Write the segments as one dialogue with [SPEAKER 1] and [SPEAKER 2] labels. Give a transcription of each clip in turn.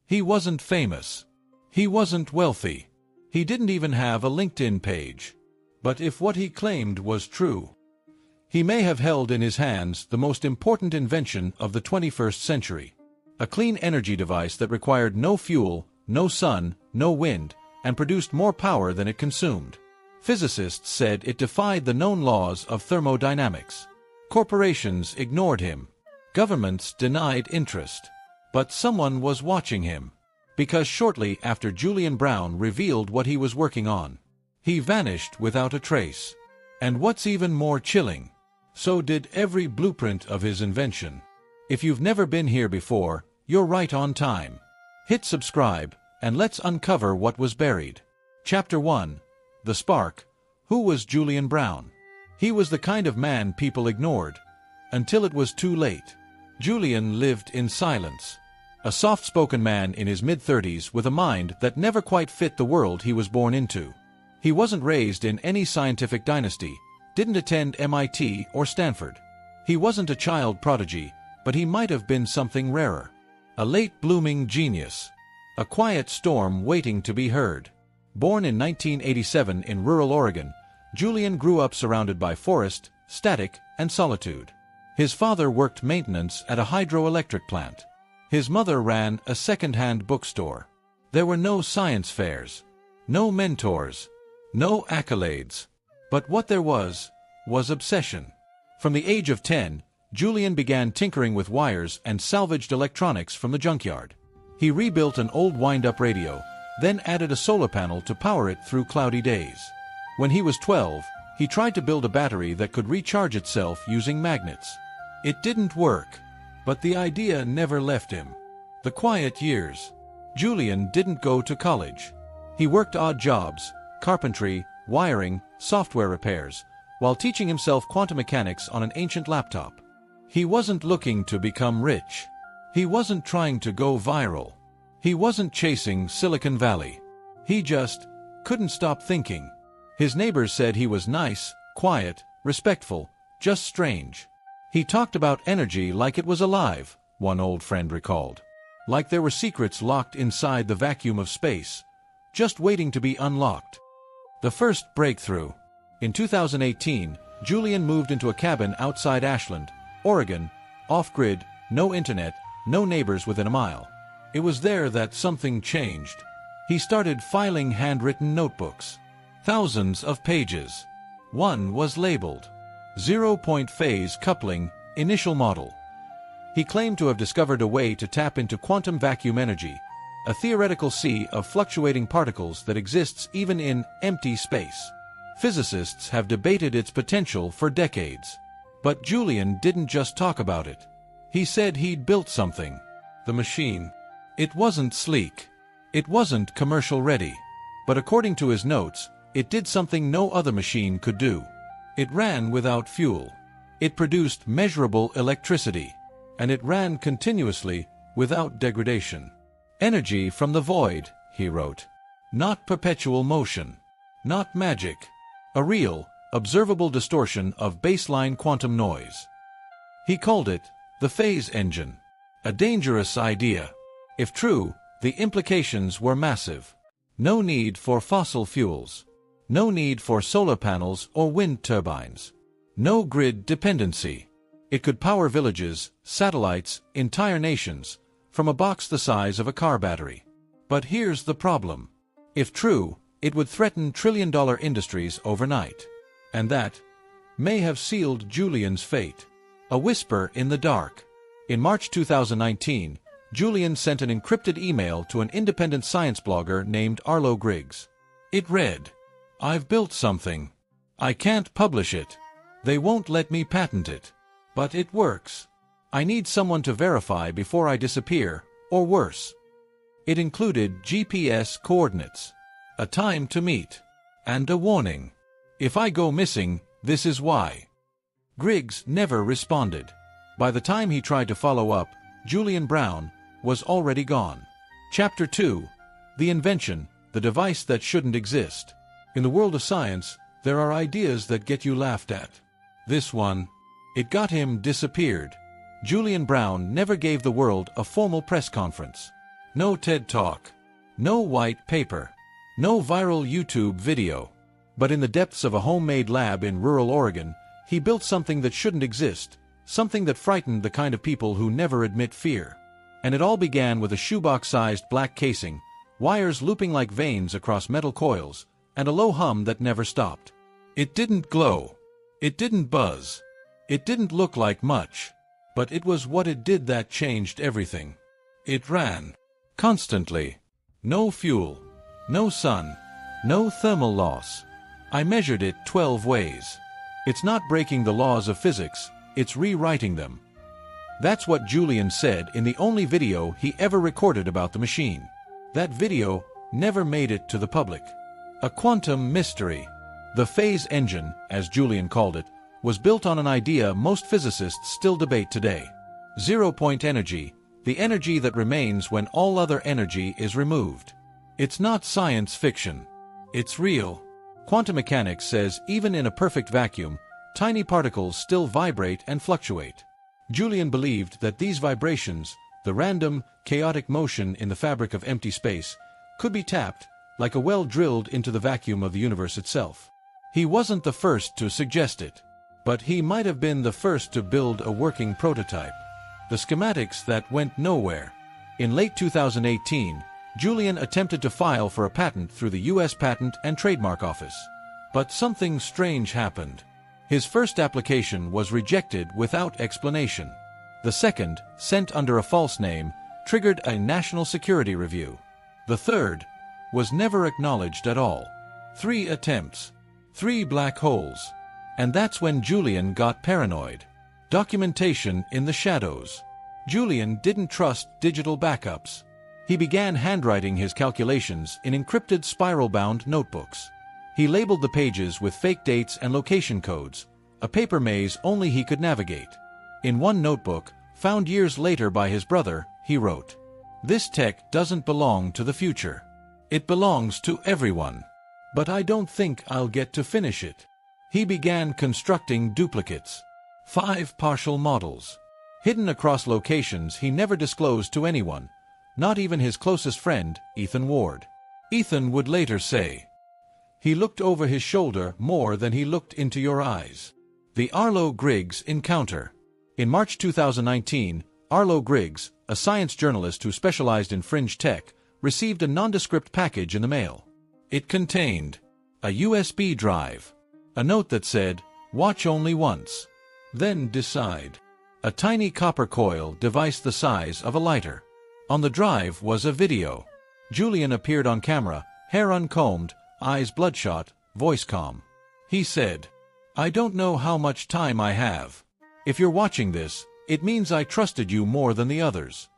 [SPEAKER 1] He wasn't famous. He wasn't wealthy. He didn't even have a LinkedIn page. But if what he claimed was true, he may have held in his hands the most important invention of the 21st century. A clean energy device that required no fuel, no sun, no wind, and produced more power than it consumed. Physicists said it defied the known laws of thermodynamics. Corporations ignored him. Governments denied interest. But someone was watching him. Because shortly after Julian Brown revealed what he was working on, he vanished without a trace. And what's even more chilling, so did every blueprint of his invention. If you've never been here before, you're right on time. Hit subscribe, and let's uncover what was buried. Chapter 1. The Spark. Who was Julian Brown? He was the kind of man people ignored, until it was too late. Julian lived in silence. A soft-spoken man in his mid-30s with a mind that never quite fit the world he was born into. He wasn't raised in any scientific dynasty, didn't attend MIT or Stanford. He wasn't a child prodigy, but he might have been something rarer. A late-blooming genius. A quiet storm waiting to be heard. Born in 1987 in rural Oregon, Julian grew up surrounded by forest, static, and solitude. His father worked maintenance at a hydroelectric plant. His mother ran a second-hand bookstore. There were no science fairs, no mentors, no accolades. But what there was obsession. From the age of 10, Julian began tinkering with wires and salvaged electronics from the junkyard. He rebuilt an old wind-up radio, then added a solar panel to power it through cloudy days. When he was 12, he tried to build a battery that could recharge itself using magnets. It didn't work, but the idea never left him. The quiet years. Julian didn't go to college. He worked odd jobs, carpentry, wiring, software repairs, while teaching himself quantum mechanics on an ancient laptop. He wasn't looking to become rich. He wasn't trying to go viral. He wasn't chasing Silicon Valley. He just couldn't stop thinking. His neighbors said he was nice, quiet, respectful, just strange. He talked about energy like it was alive, one old friend recalled. Like there were secrets locked inside the vacuum of space, just waiting to be unlocked. The first breakthrough. In 2018, Julian moved into a cabin outside Iceland, Oregon, off-grid, no internet, no neighbors within a mile. It was there that something changed. He started filing handwritten notebooks. Thousands of pages. One was labeled 0-point phase coupling, initial model. He claimed to have discovered a way to tap into quantum vacuum energy, a theoretical sea of fluctuating particles that exists even in empty space. Physicists have debated its potential for decades. But Julian didn't just talk about it. He said he'd built something. The machine. It wasn't sleek. It wasn't commercial ready. But according to his notes, it did something no other machine could do. It ran without fuel. It produced measurable electricity. And it ran continuously, without degradation. Energy from the void, he wrote. Not perpetual motion. Not magic. A real, observable distortion of baseline quantum noise. He called it the phase engine. A dangerous idea. If true, the implications were massive. No need for fossil fuels. No need for solar panels or wind turbines. No grid dependency. It could power villages, satellites, entire nations, from a box the size of a car battery. But here's the problem. If true, it would threaten trillion-dollar industries overnight. And that may have sealed Julian's fate. A whisper in the dark. In March 2019, Julian sent an encrypted email to an independent science blogger named Arlo Griggs. It read, "I've built something. I can't publish it. They won't let me patent it. But it works. I need someone to verify before I disappear, or worse." It included GPS coordinates, a time to meet, and a warning. "If I go missing, this is why." Griggs never responded. By the time he tried to follow up, Julian Brown was already gone. Chapter 2. The Invention, the device that shouldn't exist. In the world of science, there are ideas that get you laughed at. This one, it got him disappeared. Julian Brown never gave the world a formal press conference. No TED Talk. No white paper. No viral YouTube video. But in the depths of a homemade lab in rural Oregon, he built something that shouldn't exist, something that frightened the kind of people who never admit fear. And it all began with a shoebox-sized black casing, wires looping like veins across metal coils, and a low hum that never stopped. It didn't glow. It didn't buzz. It didn't look like much. But it was what it did that changed everything. It ran. Constantly. No fuel. No sun. No thermal loss. I measured it 12 ways. It's not breaking the laws of physics, it's rewriting them. That's what Julian said in the only video he ever recorded about the machine. That video never made it to the public. A quantum mystery. The phase engine, as Julian called it, was built on an idea most physicists still debate today. Zero-point energy, the energy that remains when all other energy is removed. It's not science fiction. It's real. Quantum mechanics says even in a perfect vacuum, tiny particles still vibrate and fluctuate. Julian believed that these vibrations, the random, chaotic motion in the fabric of empty space, could be tapped, like a well drilled into the vacuum of the universe itself. He wasn't the first to suggest it, but he might have been the first to build a working prototype. The schematics that went nowhere. In late 2018, Julian attempted to file for a patent through the U.S. Patent and Trademark Office. But something strange happened. His first application was rejected without explanation. The second, sent under a false name, triggered a national security review. The third was never acknowledged at all. 3 attempts. 3 black holes. And that's when Julian got paranoid. Documentation in the shadows. Julian didn't trust digital backups. He began handwriting his calculations in encrypted spiral-bound notebooks. He labeled the pages with fake dates and location codes, a paper maze only he could navigate. In one notebook, found years later by his brother, he wrote, "This tech doesn't belong to the future. It belongs to everyone. But I don't think I'll get to finish it." He began constructing duplicates. 5 partial models. Hidden across locations he never disclosed to anyone, not even his closest friend, Ethan Ward. Ethan would later say, "He looked over his shoulder more than he looked into your eyes." The Arlo Griggs encounter. In March 2019, Arlo Griggs, a science journalist who specialized in fringe tech, received a nondescript package in the mail. It contained a USB drive, a note that said, "Watch only once, then decide." A tiny copper coil device the size of a lighter. On the drive was a video. Julian appeared on camera, hair uncombed, eyes bloodshot, voice calm. He said, "I don't know how much time I have. If you're watching this, it means I trusted you more than the others."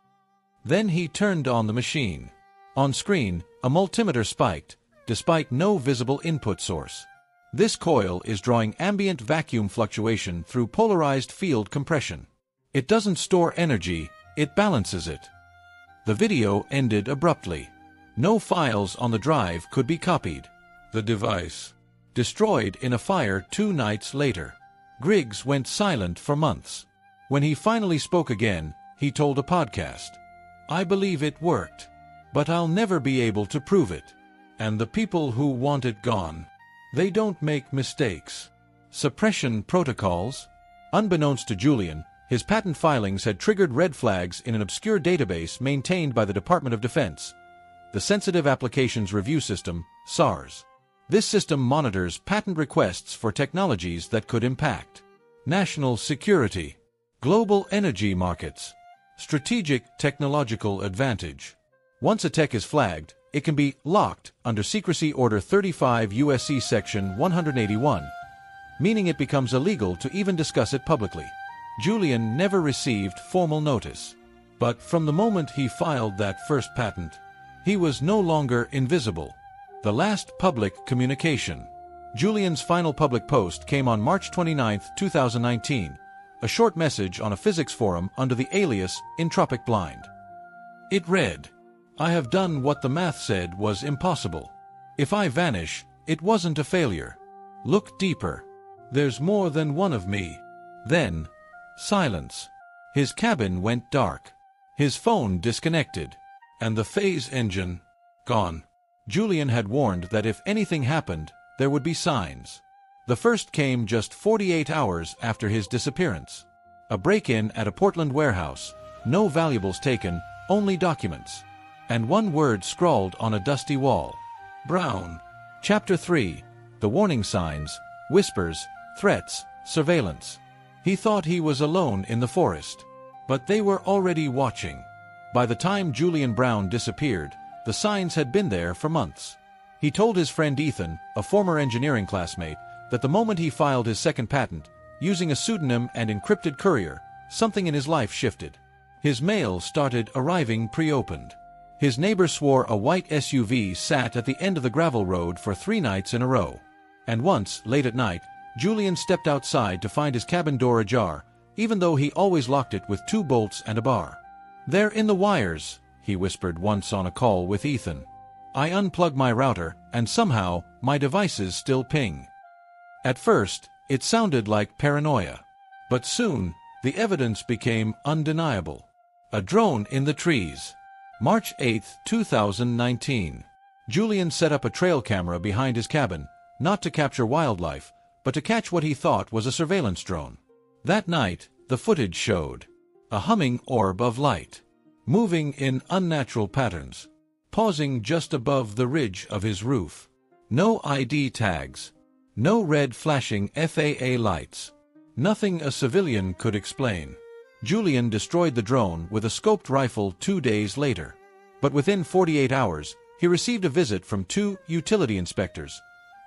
[SPEAKER 1] Then he turned on the machine. On screen, a multimeter spiked, despite no visible input source. This coil is drawing ambient vacuum fluctuation through polarized field compression. It doesn't store energy, it balances it. The video ended abruptly. No files on the drive could be copied. The device destroyed in a fire 2 nights later. Griggs went silent for months. When he finally spoke again, he told a podcast, "I believe it worked, but I'll never be able to prove it. And the people who want it gone, they don't make mistakes." Suppression protocols? Unbeknownst to Julian, his patent filings had triggered red flags in an obscure database maintained by the Department of Defense, the Sensitive Applications Review System, SARS. This system monitors patent requests for technologies that could impact national security, global energy markets, strategic technological advantage. Once a tech is flagged, it can be locked under Secrecy Order 35 U.S.C. Section 181, meaning it becomes illegal to even discuss it publicly. Julian never received formal notice. But from the moment he filed that first patent, he was no longer invisible. The last public communication. Julian's final public post came on March 29, 2019, a short message on a physics forum under the alias Entropic Blind. It read, "I have done what the math said was impossible. If I vanish, it wasn't a failure. Look deeper. There's more than one of me." Then, silence. His cabin went dark. His phone disconnected. And the phase engine, gone. Julian had warned that if anything happened, there would be signs. The first came just 48 hours after his disappearance. A break-in at a Portland warehouse, no valuables taken, only documents. And one word scrawled on a dusty wall. Brown. Chapter 3. The warning signs, whispers, threats, surveillance. He thought he was alone in the forest. But they were already watching. By the time Julian Brown disappeared, the signs had been there for months. He told his friend Ethan, a former engineering classmate, that the moment he filed his second patent, using a pseudonym and encrypted courier, something in his life shifted. His mail started arriving pre-opened. His neighbor swore a white SUV sat at the end of the gravel road for 3 nights in a row. And once, late at night, Julian stepped outside to find his cabin door ajar, even though he always locked it with 2 bolts and a bar. "They're in the wires," he whispered once on a call with Ethan. "I unplug my router, and somehow, my devices still ping." At first, it sounded like paranoia. But soon, the evidence became undeniable. A drone in the trees. March 8, 2019. Julian set up a trail camera behind his cabin, not to capture wildlife, but to catch what he thought was a surveillance drone. That night, the footage showed a humming orb of light, moving in unnatural patterns, pausing just above the ridge of his roof. No ID tags. No red flashing FAA lights. Nothing a civilian could explain. Julian destroyed the drone with a scoped rifle 2 days later. But within 48 hours, he received a visit from 2 utility inspectors,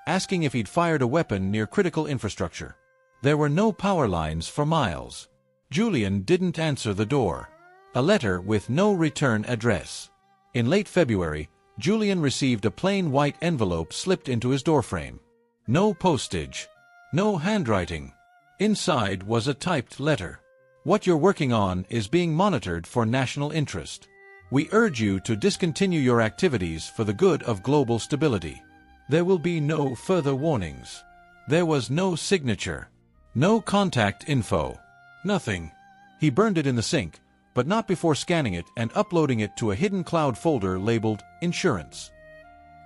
[SPEAKER 1] asking if he'd fired a weapon near critical infrastructure. There were no power lines for miles. Julian didn't answer the door. A letter with no return address. In late February, Julian received a plain white envelope slipped into his doorframe. No postage. No handwriting. Inside was a typed letter. "What you're working on is being monitored for national interest. We urge you to discontinue your activities for the good of global stability. There will be no further warnings." There was no signature. No contact info. Nothing. He burned it in the sink, but not before scanning it and uploading it to a hidden cloud folder labeled Insurance.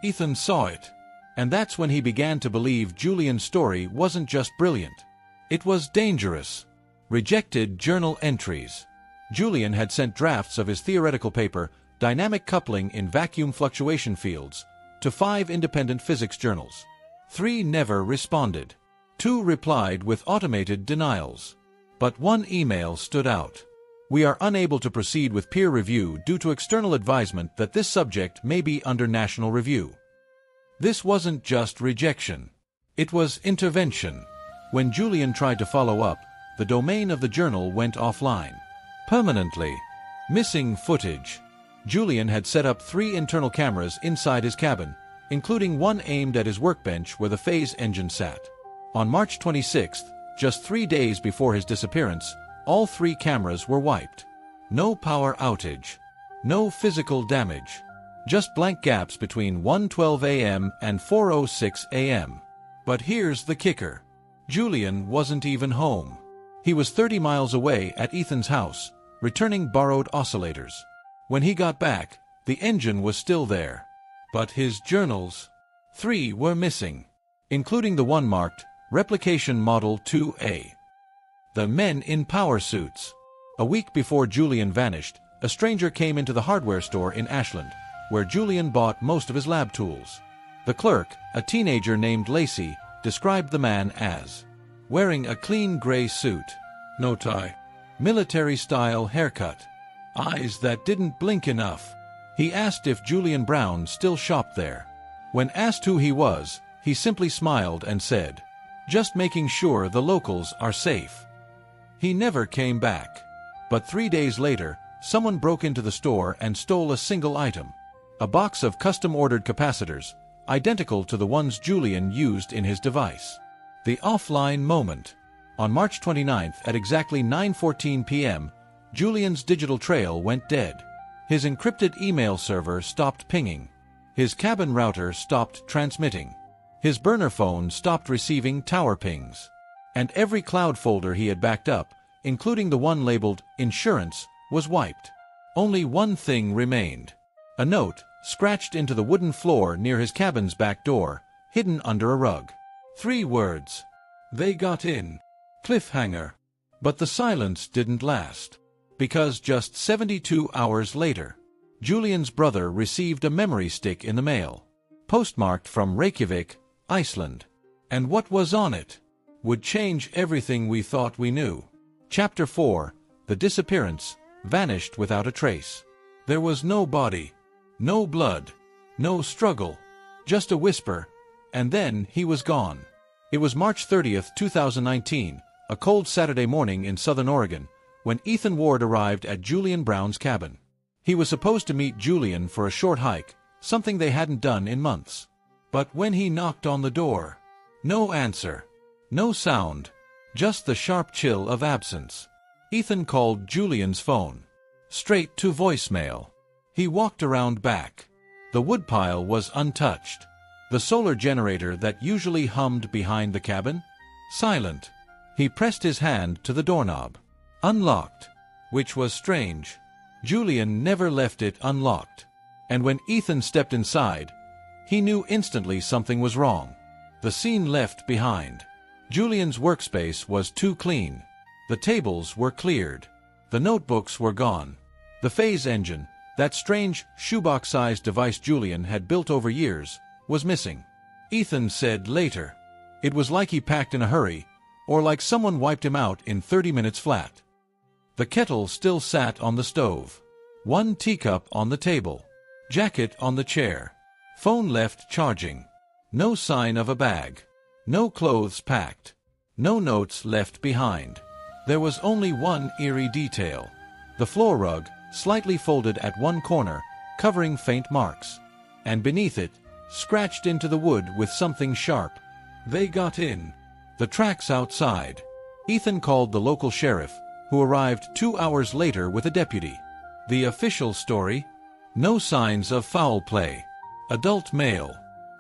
[SPEAKER 1] Ethan saw it. And that's when he began to believe Julian's story wasn't just brilliant. It was dangerous. Rejected journal entries. Julian had sent drafts of his theoretical paper, Dynamic Coupling in Vacuum Fluctuation Fields, to 5 independent physics journals. 3 never responded. 2 replied with automated denials. But one email stood out. "We are unable to proceed with peer review due to external advisement that this subject may be under national review." This wasn't just rejection. It was intervention. When Julian tried to follow up, the domain of the journal went offline. Permanently. Missing footage. Julian had set up 3 internal cameras inside his cabin, including one aimed at his workbench where the phase engine sat. On March 26th, just 3 days before his disappearance, all 3 cameras were wiped. No power outage. No physical damage. Just blank gaps between 1:12 a.m. and 4:06 a.m. But here's the kicker. Julian wasn't even home. He was 30 miles away at Ethan's house, returning borrowed oscillators. When he got back, the engine was still there. But his journals, 3 were missing, including the one marked Replication Model 2A. The men in power suits. A week before Julian vanished, a stranger came into the hardware store in Iceland, where Julian bought most of his lab tools. The clerk, a teenager named Lacey, described the man as wearing a clean gray suit, no tie, military-style haircut, eyes that didn't blink enough. He asked if Julian Brown still shopped there. When asked who he was, he simply smiled and said, "Just making sure the locals are safe." He never came back. But 3 days later, someone broke into the store and stole a single item. A box of custom-ordered capacitors, identical to the ones Julian used in his device. The offline moment. On March 29th at exactly 9:14 p.m., Julian's digital trail went dead. His encrypted email server stopped pinging. His cabin router stopped transmitting. His burner phone stopped receiving tower pings. And every cloud folder he had backed up, including the one labeled Insurance, was wiped. Only one thing remained. A note, scratched into the wooden floor near his cabin's back door, hidden under a rug. 3 words. They got in. Cliffhanger. But the silence didn't last. Because just 72 hours later, Julian's brother received a memory stick in the mail, postmarked from Reykjavik, Iceland. And what was on it would change everything we thought we knew. Chapter 4. The disappearance vanished without a trace. There was no body, no blood, no struggle, just a whisper, and then he was gone. It was March 30th, 2019, a cold Saturday morning in southern Oregon, when Ethan Ward arrived at Julian Brown's cabin. He was supposed to meet Julian for a short hike, something they hadn't done in months. But when he knocked on the door, no answer, no sound, just the sharp chill of absence. Ethan called Julian's phone. Straight to voicemail. He walked around back. The woodpile was untouched. The solar generator that usually hummed behind the cabin? Silent. He pressed his hand to the doorknob. Unlocked. Which was strange. Julian never left it unlocked. And when Ethan stepped inside, he knew instantly something was wrong. The scene left behind. Julian's workspace was too clean. The tables were cleared. The notebooks were gone. The phase engine, that strange shoebox-sized device Julian had built over years, was missing. Ethan said later. It was like he packed in a hurry, or like someone wiped him out in 30 minutes flat. The kettle still sat on the stove. 1 teacup on the table. Jacket on the chair. Phone left charging. No sign of a bag. No clothes packed. No notes left behind. There was only one eerie detail. The floor rug, slightly folded at one corner, covering faint marks. And beneath it, scratched into the wood with something sharp. They got in. The tracks outside. Ethan called the local sheriff, who arrived 2 hours later with a deputy. The official story? No signs of foul play. Adult male.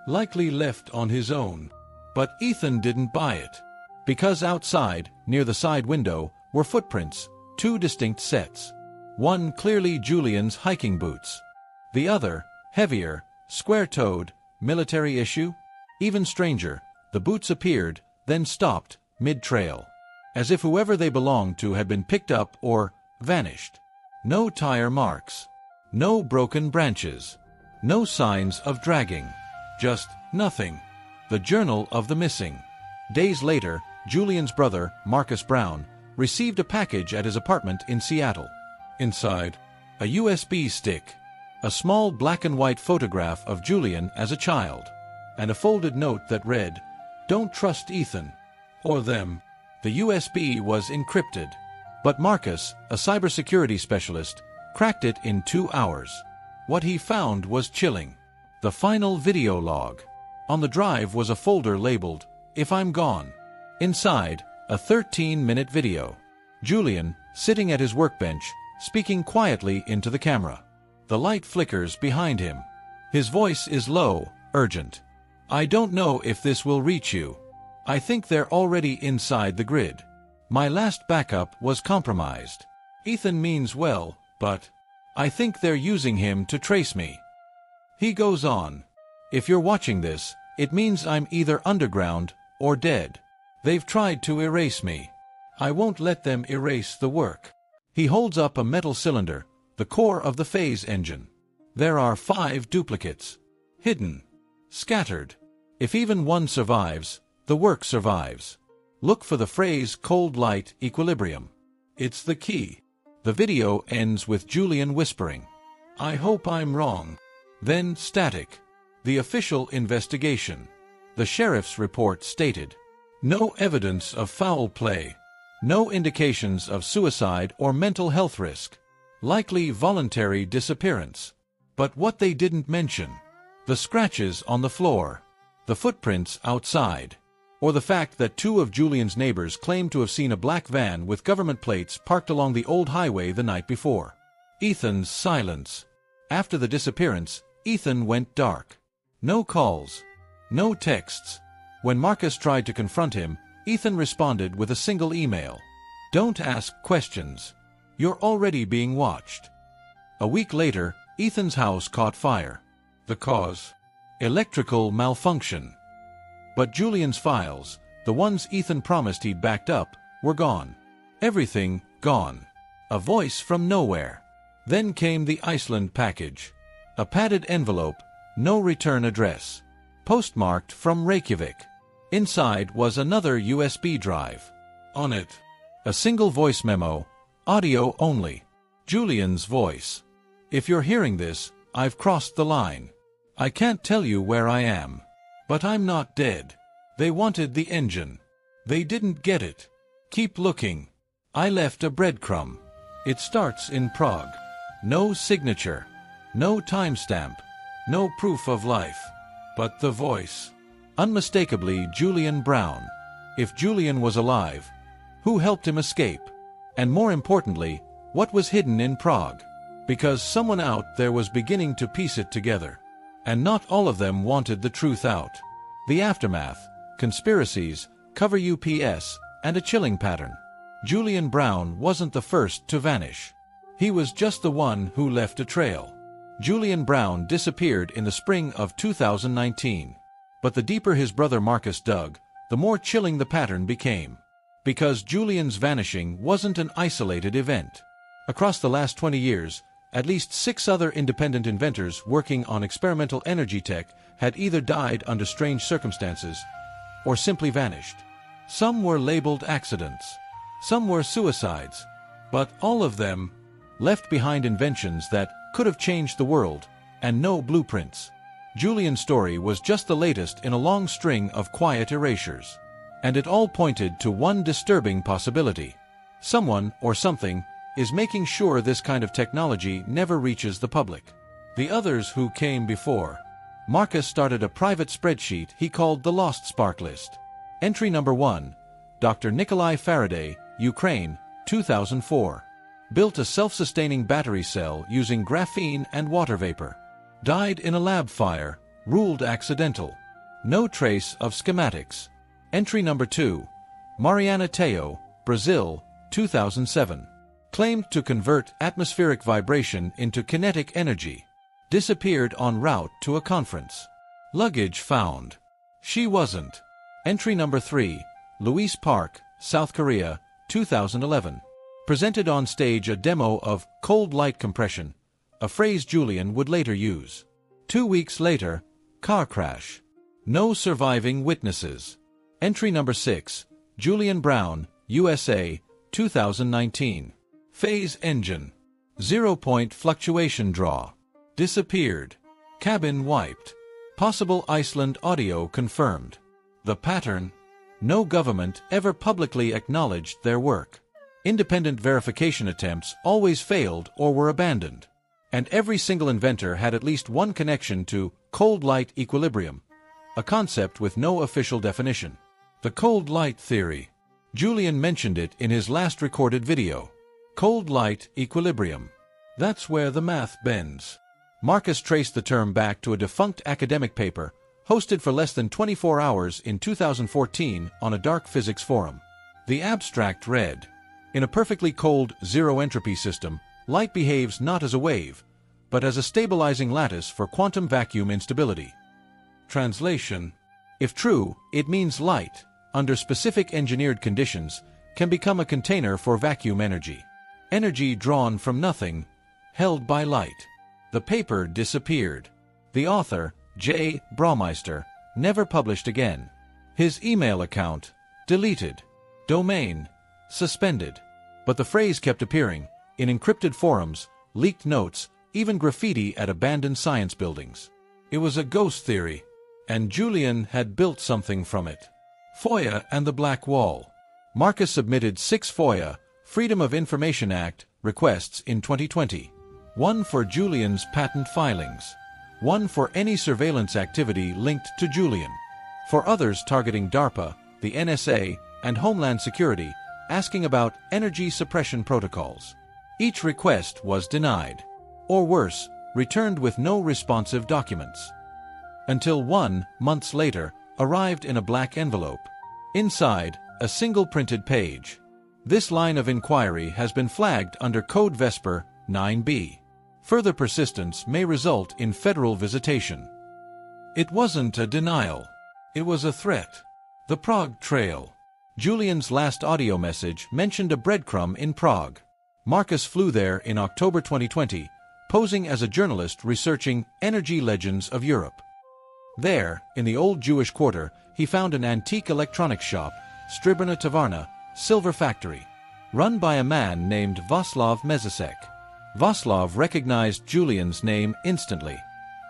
[SPEAKER 1] Likely left on his own. But Ethan didn't buy it. Because outside, near the side window, were footprints, 2 distinct sets. One clearly Julian's hiking boots. The other, heavier, square-toed, military issue? Even stranger, the boots appeared, then stopped, mid-trail. As if whoever they belonged to had been picked up or vanished. No tire marks. No broken branches. No signs of dragging. Just nothing. The journal of the missing. Days later, Julian's brother, Marcus Brown, received a package at his apartment in Seattle. Inside, a USB stick, a small black and white photograph of Julian as a child, and a folded note that read, "Don't trust Ethan. Or them." The USB was encrypted. But Marcus, a cybersecurity specialist, cracked it in 2 hours. What he found was chilling. The final video log. On the drive was a folder labeled, "If I'm Gone." Inside, a 13-minute video. Julian, sitting at his workbench, speaking quietly into the camera. The light flickers behind him. His voice is low, urgent. "I don't know if this will reach you. I think they're already inside the grid. My last backup was compromised. Ethan means well, but I think they're using him to trace me." He goes on. "If you're watching this, it means I'm either underground or dead. They've tried to erase me. I won't let them erase the work." He holds up a metal cylinder, the core of the phase engine. There are 5 duplicates. Hidden. Scattered. If even one survives, the work survives. Look for the phrase "cold light equilibrium." It's the key. The video ends with Julian whispering, "I hope I'm wrong." Then static. The official investigation. The sheriff's report stated, "No evidence of foul play. No indications of suicide or mental health risk. Likely voluntary disappearance." But what they didn't mention, the scratches on the floor, the footprints outside, or the fact that 2 of Julian's neighbors claimed to have seen a black van with government plates parked along the old highway the night before. Ethan's silence. After the disappearance, Ethan went dark. No calls. No texts. When Marcus tried to confront him, Ethan responded with a single email. "Don't ask questions. You're already being watched." A week later, Ethan's house caught fire. The cause? Electrical malfunction. But Julian's files, the ones Ethan promised he'd backed up, were gone. Everything gone. A voice from nowhere. Then came the Iceland package. A padded envelope, no return address. Postmarked from Reykjavik. Inside was another USB drive. On it, a single voice memo, audio only. Julian's voice. If you're hearing this, I've crossed the line. I can't tell you where I am. But I'm not dead. They wanted the engine. They didn't get it. Keep looking. I left a breadcrumb. It starts in Prague. No signature. No timestamp. No proof of life. But the voice. Unmistakably Julian Brown. If Julian was alive, who helped him escape? And more importantly, what was hidden in Prague? Because someone out there was beginning to piece it together. And not all of them wanted the truth out. The aftermath, conspiracies, cover UPS, and a chilling pattern. Julian Brown wasn't the first to vanish. He was just the one who left a trail. Julian Brown disappeared in the spring of 2019. But the deeper his brother Marcus dug, the more chilling the pattern became. Because Julian's vanishing wasn't an isolated event. Across the last 20 years, at least 6 other independent inventors working on experimental energy tech had either died under strange circumstances or simply vanished. Some were labeled accidents. Some were suicides. But all of them left behind inventions that could have changed the world, and no blueprints. Julian's story was just the latest in a long string of quiet erasures. And it all pointed to one disturbing possibility. Someone or something is making sure this kind of technology never reaches the public. The others who came before. Marcus started a private spreadsheet he called the Lost Spark List. Entry number 1, Dr. Nikolai Faraday, Ukraine, 2004. Built a self-sustaining battery cell using graphene and water vapor. Died in a lab fire, ruled accidental. No trace of schematics. Entry number 2, Mariana Teo, Brazil, 2007. Claimed to convert atmospheric vibration into kinetic energy. Disappeared en route to a conference. Luggage found. She wasn't. Entry number 3, Louise Park, South Korea, 2011. Presented on stage a demo of cold light compression, a phrase Julian would later use. 2 weeks later, car crash. No surviving witnesses. Entry number 6, Julian Brown, USA, 2019. Phase engine. 0-point fluctuation draw. Disappeared. Cabin wiped. Possible Iceland audio confirmed. The pattern? No government ever publicly acknowledged their work. Independent verification attempts always failed or were abandoned. And every single inventor had at least one connection to cold light equilibrium, a concept with no official definition. The cold light theory. Julian mentioned it in his last recorded video. Cold light equilibrium. That's where the math bends. Marcus traced the term back to a defunct academic paper, hosted for less than 24 hours in 2014 on a dark physics forum. The abstract read, in a perfectly cold zero-entropy system, light behaves not as a wave, but as a stabilizing lattice for quantum vacuum instability. Translation. If true, it means light, under specific engineered conditions, can become a container for vacuum energy. Energy drawn from nothing, held by light. The paper disappeared. The author, J. Braumeister, never published again. His email account, deleted. Domain, suspended. But the phrase kept appearing, in encrypted forums, leaked notes, even graffiti at abandoned science buildings. It was a ghost theory, and Julian had built something from it. FOIA and the Black Wall. Marcus submitted 6 FOIA, Freedom of Information Act, requests in 2020. 1 for Julian's patent filings. 1 for any surveillance activity linked to Julian. For others targeting DARPA, the NSA, and Homeland Security, asking about energy suppression protocols. Each request was denied. Or worse, returned with no responsive documents. Until 1, months later, arrived in a black envelope. Inside, a single printed page. This line of inquiry has been flagged under Code Vesper 9b. Further persistence may result in federal visitation. It wasn't a denial. It was a threat. The Prague Trail. Julian's last audio message mentioned a breadcrumb in Prague. Marcus flew there in October 2020, posing as a journalist researching energy legends of Europe. There, in the old Jewish quarter, he found an antique electronics shop, Stribrna Tavarna, Silver Factory, run by a man named Václav Mezisek. Václav recognized Julian's name instantly.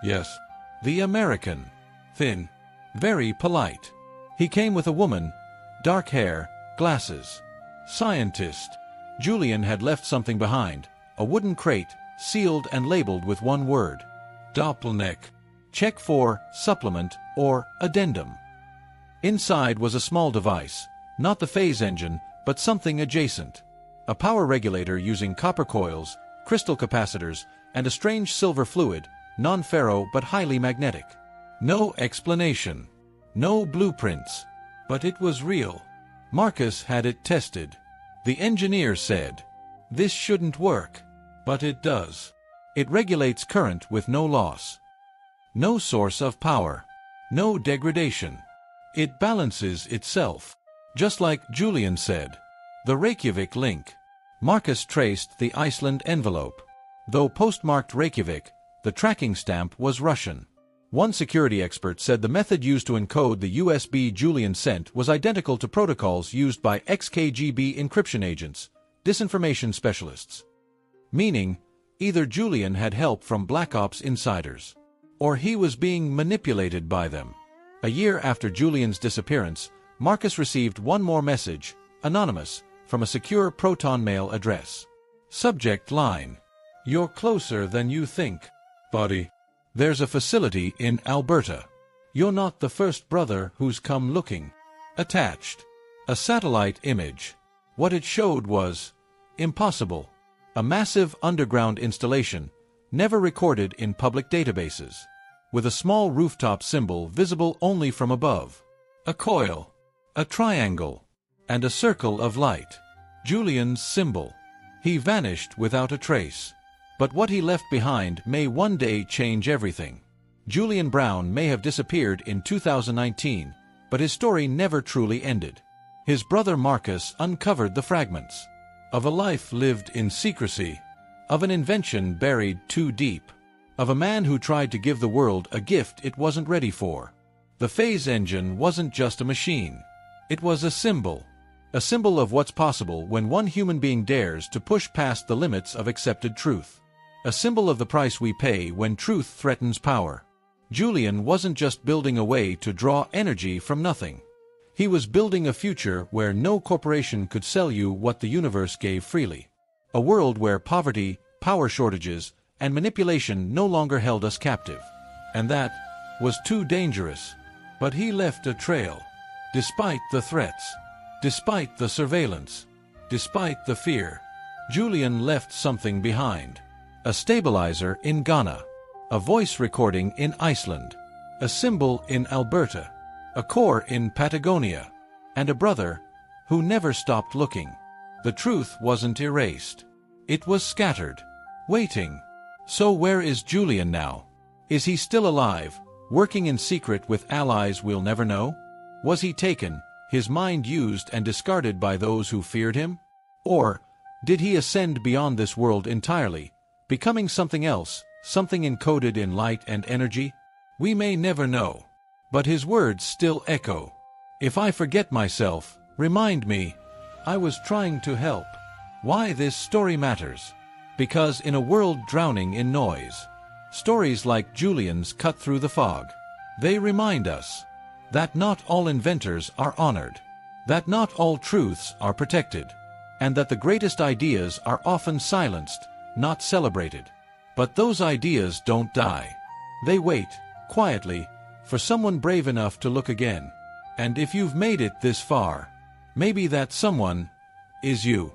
[SPEAKER 1] Yes, the American. Thin. Very polite. He came with a woman, dark hair, glasses. Scientist. Julian had left something behind, a wooden crate, sealed and labeled with one word. Doppelneck. Check for supplement or addendum. Inside was a small device, not the phase engine, but something adjacent. A power regulator using copper coils, crystal capacitors, and a strange silver fluid, non-ferro but highly magnetic. No explanation. No blueprints. But it was real. Marcus had it tested. The engineer said, "This shouldn't work." But it does. It regulates current with no loss. No source of power. No degradation. It balances itself. Just like Julian said. The Reykjavik link. Marcus traced the Iceland envelope. Though postmarked Reykjavik, the tracking stamp was Russian. One security expert said the method used to encode the USB Julian sent was identical to protocols used by ex-KGB encryption agents, disinformation specialists. Meaning, either Julian had help from Black Ops insiders, or he was being manipulated by them. A year after Julian's disappearance, Marcus received one more message, anonymous, from a secure Proton Mail address. Subject line: "You're closer than you think, buddy. There's a facility in Alberta. You're not the first brother who's come looking." Attached. A satellite image. What it showed was impossible. A massive underground installation, never recorded in public databases, with a small rooftop symbol visible only from above. A coil, a triangle, and a circle of light. Julian's symbol. He vanished without a trace. But what he left behind may one day change everything. Julian Brown may have disappeared in 2019, but his story never truly ended. His brother Marcus uncovered the fragments of a life lived in secrecy, of an invention buried too deep, of a man who tried to give the world a gift it wasn't ready for. The phase engine wasn't just a machine. It was a symbol of what's possible when one human being dares to push past the limits of accepted truth. A symbol of the price we pay when truth threatens power. Julian wasn't just building a way to draw energy from nothing. He was building a future where no corporation could sell you what the universe gave freely. A world where poverty, power shortages, and manipulation no longer held us captive. And that was too dangerous. But he left a trail. Despite the threats, despite the surveillance, despite the fear, Julian left something behind. A stabilizer in Ghana, a voice recording in Iceland, a symbol in Alberta, a core in Patagonia, and a brother who never stopped looking. The truth wasn't erased. It was scattered, waiting. So where is Julian now? Is he still alive, working in secret with allies we'll never know? Was he taken, his mind used and discarded by those who feared him? Or did he ascend beyond this world entirely, becoming something else, something encoded in light and energy? We may never know. But his words still echo. If I forget myself, remind me. I was trying to help. Why this story matters? Because in a world drowning in noise, stories like Julian's cut through the fog. They remind us that not all inventors are honored, that not all truths are protected, and that the greatest ideas are often silenced, not celebrated. But those ideas don't die. They wait, quietly, for someone brave enough to look again. And if you've made it this far, maybe that someone is you.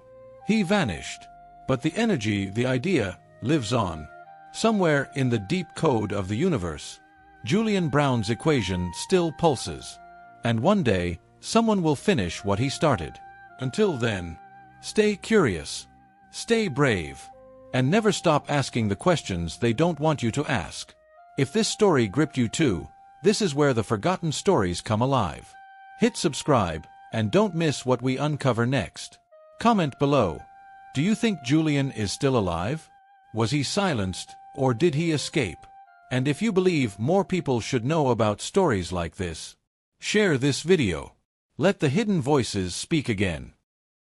[SPEAKER 1] He vanished, but the energy, the idea, lives on. Somewhere in the deep code of the universe, Julian Brown's equation still pulses. And one day, someone will finish what he started. Until then, stay curious, stay brave, And never stop asking the questions they don't want you to ask. If this story gripped you too, this is where the forgotten stories come alive. Hit subscribe, and don't miss what we uncover next. Comment below. Do you think Julian is still alive? Was he silenced, or did he escape? And if you believe more people should know about stories like this, share this video. Let the hidden voices speak again.